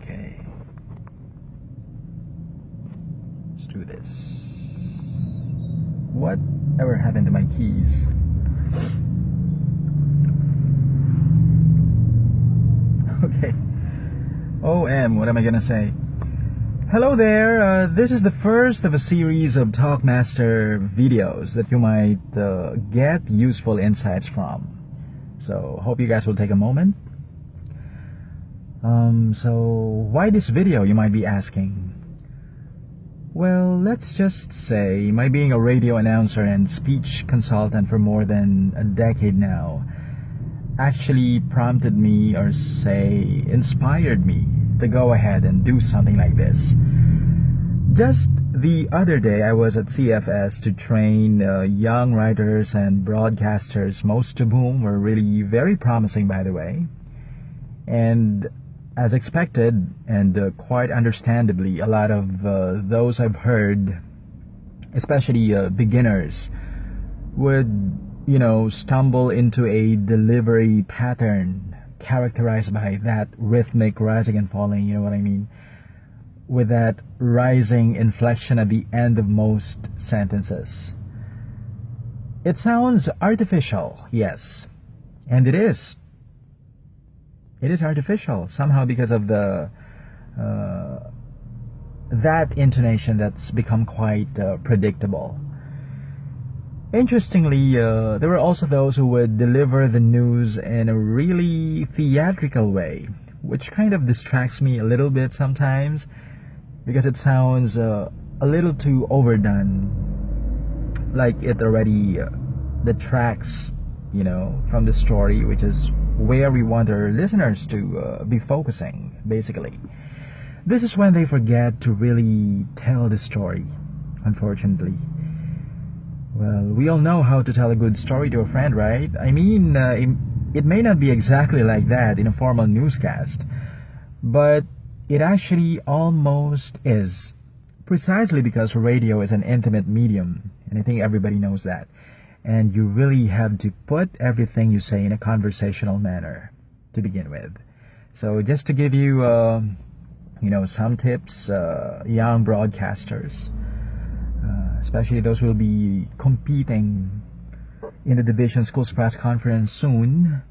Okay. Let's do this. Whatever happened to my keys? Okay. What am I gonna say? Hello there, this is the first of a series of Talkmaster videos that you might get useful insights from. So, hope you guys will take a moment. So why this video, you might be asking? Well, let's just say my being a radio announcer and speech consultant for more than a decade now actually prompted me, or say inspired me, to go ahead and do something like this. Just the other day, I was at CFS to train young writers and broadcasters, most of whom were really very promising, by the way. And as expected, and quite understandably, a lot of those I've heard, especially beginners, would, stumble into a delivery pattern characterized by that rhythmic rising and falling, you know what I mean? With that rising inflection at the end of most sentences. It sounds artificial, yes, and it is. It is artificial somehow because of the that intonation that's become quite predictable. Interestingly, there were also those who would deliver the news in a really theatrical way, which kind of distracts me a little bit sometimes because it sounds a little too overdone, like it already detracts, from the story, which is where we want our listeners to be focusing, basically. This is when they forget to really tell the story, unfortunately. Well, we all know how to tell a good story to a friend, right? I mean, it may not be exactly like that in a formal newscast, but it actually almost is. Precisely because radio is an intimate medium, and I think everybody knows that. And you really have to put everything you say in a conversational manner to begin with. So just to give you, some tips, young broadcasters, especially those who will be competing in the Division Schools Press Conference soon,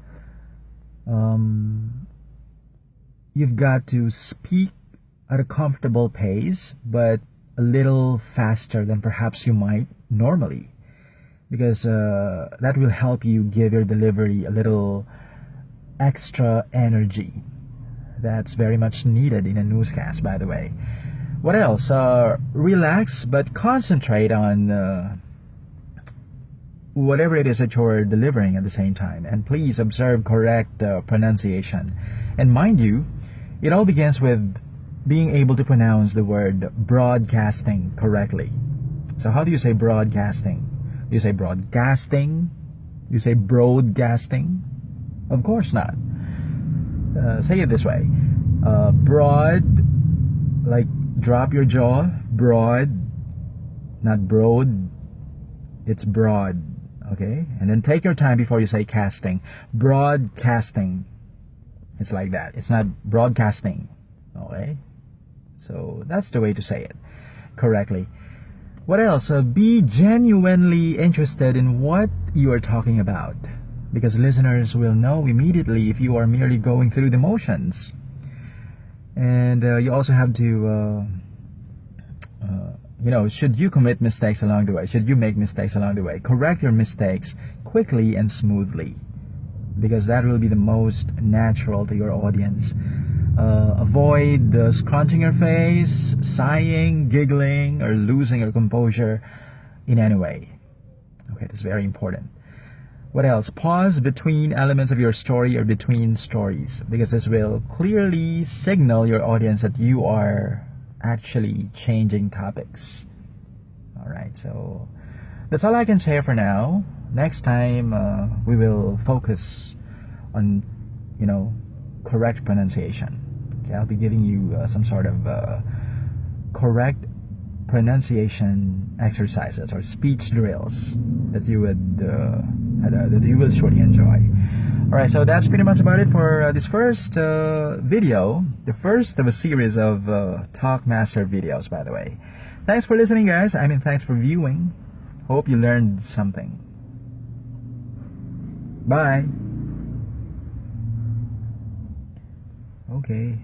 you've got to speak at a comfortable pace, but a little faster than perhaps you might normally, because that will help you give your delivery a little extra energy. That's very much needed in a newscast, by the way. What else? Relax, but concentrate on whatever it is that you're delivering at the same time. And please observe correct pronunciation. And mind you, it all begins with being able to pronounce the word broadcasting correctly. So how do you say broadcasting? Do you say broadcasting? Do you say broadcasting? Of course not. Say it this way. Broad, like drop your jaw, broad, not broad, it's broad, okay? And then take your time before you say casting. Broadcasting, it's like that. It's not broadcasting, okay? So that's the way to say it correctly. What else? Be genuinely interested in what you are talking about, because listeners will know immediately if you are merely going through the motions. And you also have to, should you commit mistakes along the way, should you make mistakes along the way, correct your mistakes quickly and smoothly, because that will be the most natural to your audience. Avoid scrunching your face, sighing, giggling, or losing your composure in any way. Okay, that's very important. What else? Pause between elements of your story or between stories, because this will clearly signal your audience that you are actually changing topics. Alright, so that's all I can say for now. Next time, we will focus on, correct pronunciation. Okay, I'll be giving you some sort of correct pronunciation exercises or speech drills that you will surely enjoy. Alright, so that's pretty much about it for this first video. The first of a series of Talkmaster videos, by the way. Thanks for listening, guys. I mean, thanks for viewing. Hope you learned something. Bye. Okay.